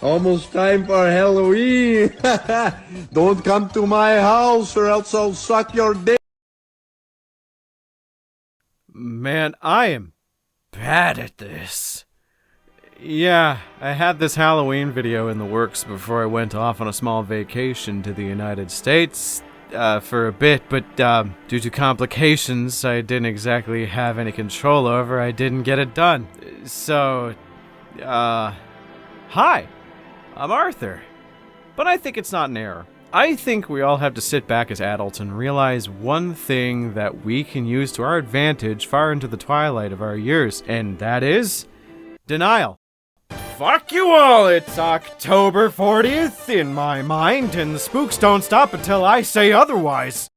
Almost time for Halloween. Don't come to my house or else I'll suck your dick. Man, I am bad at this. Yeah, I had this Halloween video in the works before I went off on a small vacation to the United States for a bit, but due to complications I didn't exactly have any control over, I didn't get it done. So, hi, I'm Arthur. But I think it's not an error. I think we all have to sit back as adults and realize one thing that we can use to our advantage far into the twilight of our years, and that is denial. Fuck you all, it's October 40th in my mind, and the spooks don't stop until I say otherwise.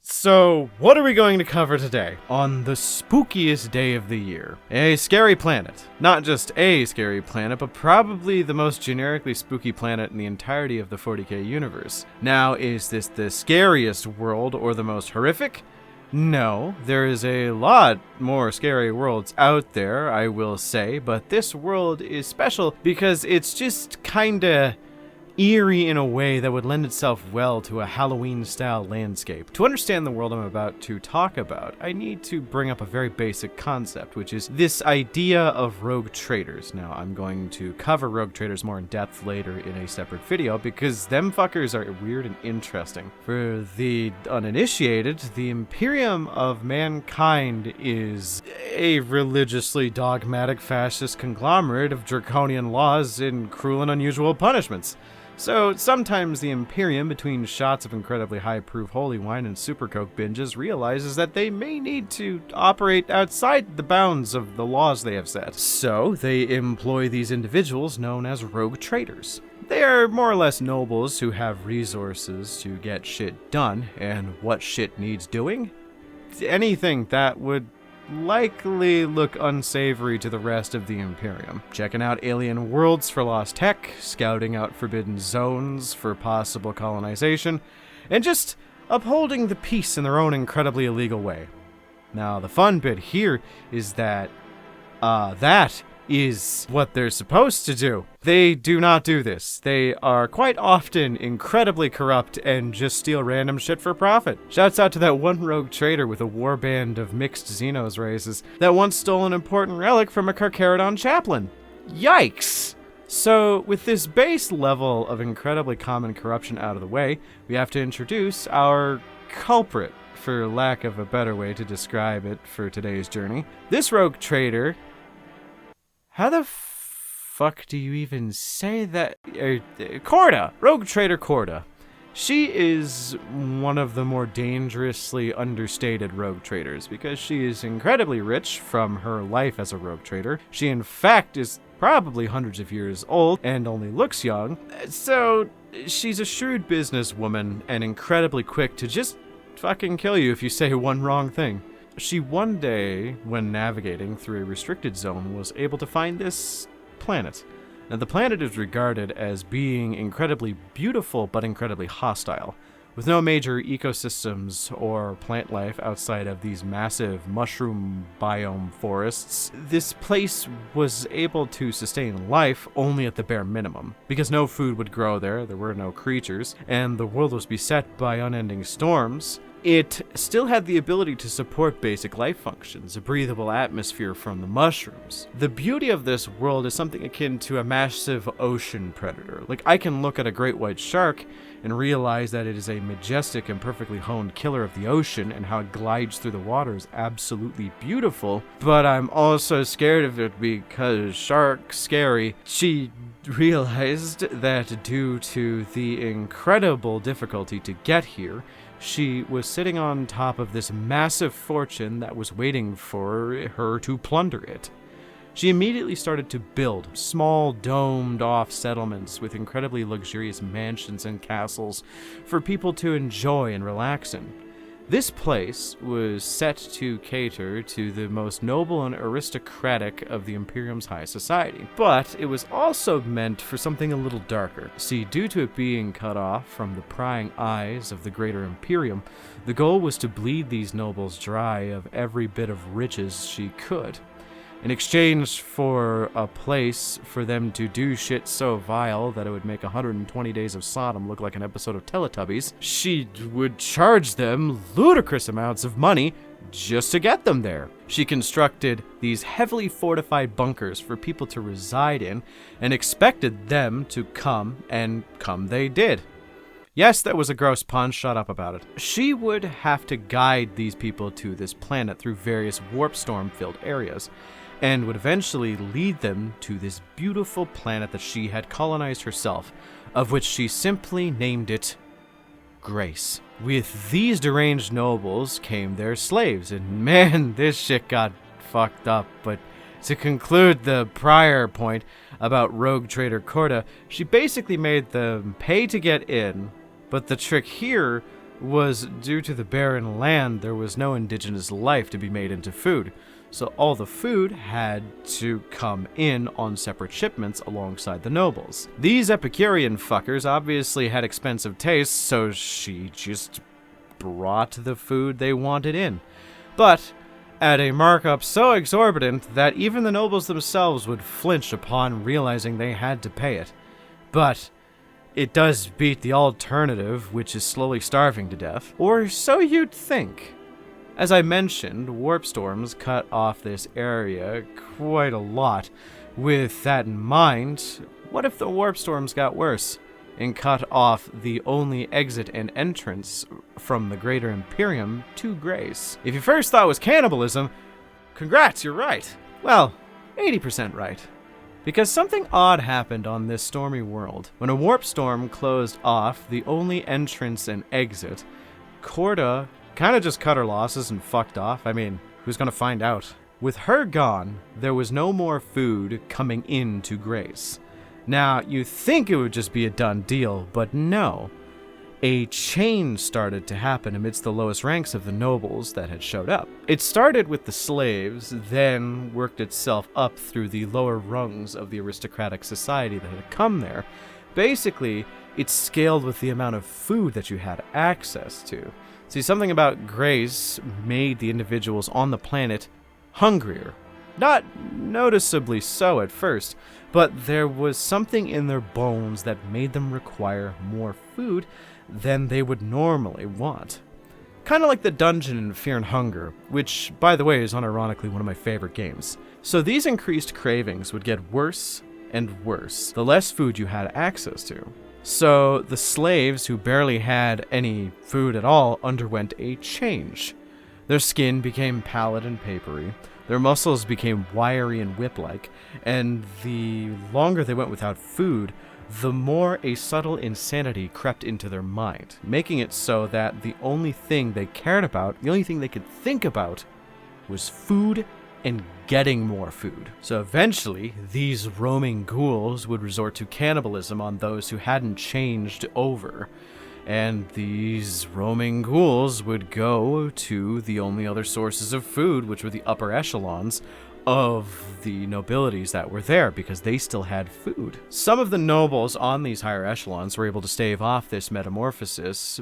So, what are we going to cover today? On the spookiest day of the year. A scary planet. Not just a scary planet, but probably the most generically spooky planet in the entirety of the 40K universe. Now, is this the scariest world or the most horrific? No, there is a lot more scary worlds out there, I will say, but this world is special because it's just kinda eerie in a way that would lend itself well to a Halloween-style landscape. To understand the world I'm about to talk about, I need to bring up a very basic concept, which is this idea of rogue traders. Now, I'm going to cover rogue traders more in depth later in a separate video, because them fuckers are weird and interesting. For the uninitiated, the Imperium of Mankind is a religiously dogmatic fascist conglomerate of draconian laws and cruel and unusual punishments. So, sometimes the Imperium, between shots of incredibly high-proof holy wine and super coke binges, realizes that they may need to operate outside the bounds of the laws they have set. So, they employ these individuals known as rogue traders. They are more or less nobles who have resources to get shit done, and what shit needs doing? Anything that would likely look unsavory to the rest of the Imperium. Checking out alien worlds for lost tech, scouting out forbidden zones for possible colonization, and just upholding the peace in their own incredibly illegal way. Now, the fun bit here is that that is what they're supposed to do. They do not do this. They are quite often incredibly corrupt and just steal random shit for profit. Shouts out to that one rogue trader with a warband of mixed Xenos races that once stole an important relic from a Carcharodon chaplain. Yikes! So, with this base level of incredibly common corruption out of the way, we have to introduce our culprit, for lack of a better way to describe it for today's journey. This rogue trader... How the fuck do you even say that? Corda! Rogue Trader Corda. She is one of the more dangerously understated rogue traders because she is incredibly rich from her life as a rogue trader. She, in fact, is probably hundreds of years old and only looks young. So, she's a shrewd businesswoman and incredibly quick to just fucking kill you if you say one wrong thing. She one day, when navigating through a restricted zone, was able to find this planet. Now, the planet is regarded as being incredibly beautiful but incredibly hostile, with no major ecosystems or plant life outside of these massive mushroom biome forests. This place was able to sustain life only at the bare minimum, because no food would grow there were no creatures, and the world was beset by unending storms. It still had the ability to support basic life functions, a breathable atmosphere from the mushrooms. The beauty of this world is something akin to a massive ocean predator. Like, I can look at a great white shark and realize that it is a majestic and perfectly honed killer of the ocean, and how it glides through the water is absolutely beautiful, but I'm also scared of it because shark's scary. She realized that due to the incredible difficulty to get here, she was sitting on top of this massive fortune that was waiting for her to plunder it. She immediately started to build small, domed-off settlements with incredibly luxurious mansions and castles for people to enjoy and relax in. This place was set to cater to the most noble and aristocratic of the Imperium's high society, but it was also meant for something a little darker. See, due to it being cut off from the prying eyes of the greater Imperium, the goal was to bleed these nobles dry of every bit of riches she could. In exchange for a place for them to do shit so vile that it would make 120 Days of Sodom look like an episode of Teletubbies, she would charge them ludicrous amounts of money just to get them there. She constructed these heavily fortified bunkers for people to reside in and expected them to come, and come they did. Yes, that was a gross pun, shut up about it. She would have to guide these people to this planet through various warp storm-filled areas, and would eventually lead them to this beautiful planet that she had colonized herself, of which she simply named it Grace. With these deranged nobles came their slaves, and man, this shit got fucked up. But to conclude the prior point about rogue trader Corda, she basically made them pay to get in, but the trick here was due to the barren land, there was no indigenous life to be made into food. So all the food had to come in on separate shipments alongside the nobles. These Epicurean fuckers obviously had expensive tastes, so she just brought the food they wanted in. But at a markup so exorbitant that even the nobles themselves would flinch upon realizing they had to pay it. But it does beat the alternative, which is slowly starving to death. Or so you'd think. As I mentioned, warp storms cut off this area quite a lot. With that in mind, what if the warp storms got worse and cut off the only exit and entrance from the Greater Imperium to Grace? If your first thought was cannibalism, congrats, you're right. Well, 80% right. Because something odd happened on this stormy world. When a warp storm closed off the only entrance and exit, Corda kind of just cut her losses and fucked off. I mean, who's gonna find out? With her gone, there was no more food coming into Grace. Now, you think it would just be a done deal, but no. A change started to happen amidst the lowest ranks of the nobles that had showed up. It started with the slaves, then worked itself up through the lower rungs of the aristocratic society that had come there. Basically, it scaled with the amount of food that you had access to. See, something about Grace made the individuals on the planet hungrier. Not noticeably so at first, but there was something in their bones that made them require more food than they would normally want. Kind of like the dungeon in Fear and Hunger, which, by the way, is unironically one of my favorite games. So these increased cravings would get worse and worse the less food you had access to. So the slaves, who barely had any food at all, underwent a change. Their skin became pallid and papery, their muscles became wiry and whip-like, and the longer they went without food, the more a subtle insanity crept into their mind, making it so that the only thing they cared about, the only thing they could think about, was food and getting more food. So eventually, these roaming ghouls would resort to cannibalism on those who hadn't changed over. And these roaming ghouls would go to the only other sources of food, which were the upper echelons of the nobilities that were there, because they still had food. Some of the nobles on these higher echelons were able to stave off this metamorphosis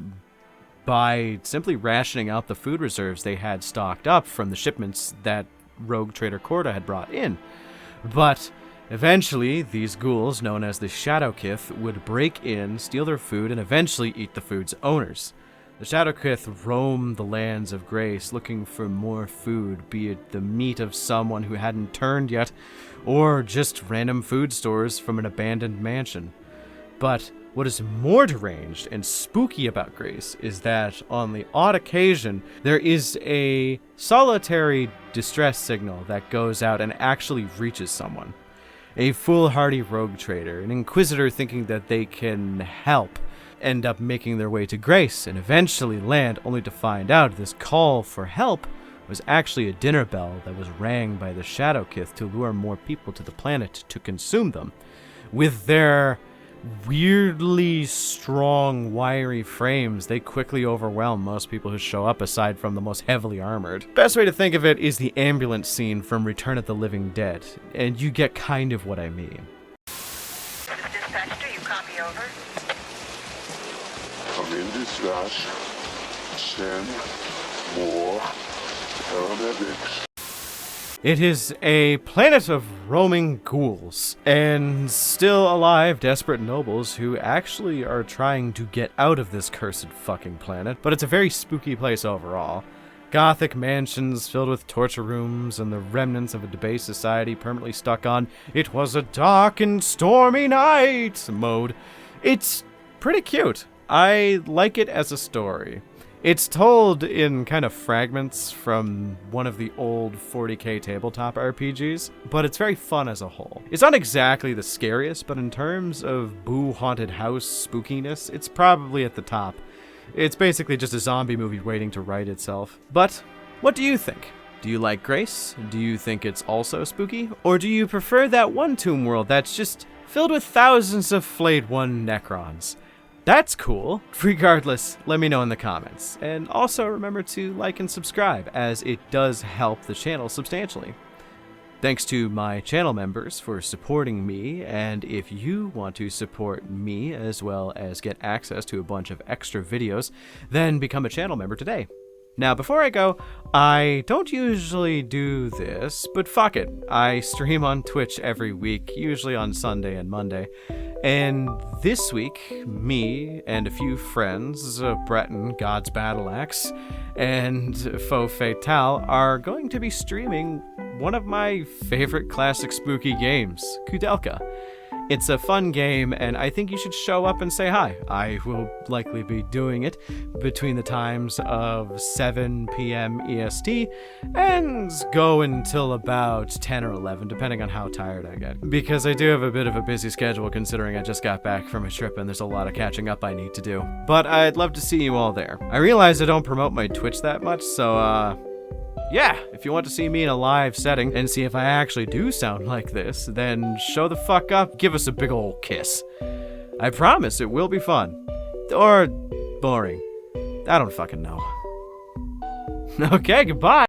by simply rationing out the food reserves they had stocked up from the shipments that rogue trader Corda had brought in. But eventually, these ghouls, known as the Shadowkith, would break in, steal their food, and eventually eat the food's owners. The Shadowkith roam the lands of Grace looking for more food, be it the meat of someone who hadn't turned yet, or just random food stores from an abandoned mansion. But what is more deranged and spooky about Grace is that, on the odd occasion, there is a solitary distress signal that goes out and actually reaches someone. A foolhardy rogue trader, an inquisitor thinking that they can help, end up making their way to Grace and eventually land, only to find out this call for help was actually a dinner bell that was rang by the Shadowkith to lure more people to the planet to consume them. With their weirdly strong, wiry frames, they quickly overwhelm most people who show up, aside from the most heavily armored. Best way to think of it is the ambulance scene from Return of the Living Dead, and you get kind of what I mean. Dispatch, do you copy over? I'm in dispatch. Send more paramedics. It is a planet of roaming ghouls and still alive desperate nobles who actually are trying to get out of this cursed fucking planet, but it's a very spooky place overall. Gothic mansions filled with torture rooms and the remnants of a debased society permanently stuck on "it was a dark and stormy night" mode. It's pretty cute. I like it as a story. It's told in kind of fragments from one of the old 40k tabletop RPGs, but it's very fun as a whole. It's not exactly the scariest, but in terms of Boo Haunted House spookiness, it's probably at the top. It's basically just a zombie movie waiting to write itself. But what do you think? Do you like Grace? Do you think it's also spooky? Or do you prefer that one tomb world that's just filled with thousands of flayed one Necrons? That's cool. Regardless, let me know in the comments. And also remember to like and subscribe, as it does help the channel substantially. Thanks to my channel members for supporting me, and if you want to support me as well as get access to a bunch of extra videos, then become a channel member today. Now, before I go, I don't usually do this, but fuck it. I stream on Twitch every week, usually on Sunday and Monday. And this week, me and a few friends, Breton, God's Battle Axe, and Faux Fatale, are going to be streaming one of my favorite classic spooky games, Kudelka. It's a fun game, and I think you should show up and say hi. I will likely be doing it between the times of 7 p.m. EST and go until about 10 or 11, depending on how tired I get. Because I do have a bit of a busy schedule considering I just got back from a trip and there's a lot of catching up I need to do. But I'd love to see you all there. I realize I don't promote my Twitch that much, so yeah, if you want to see me in a live setting and see if I actually do sound like this, then show the fuck up, give us a big ol' kiss. I promise it will be fun. Or boring. I don't fucking know. Okay, goodbye.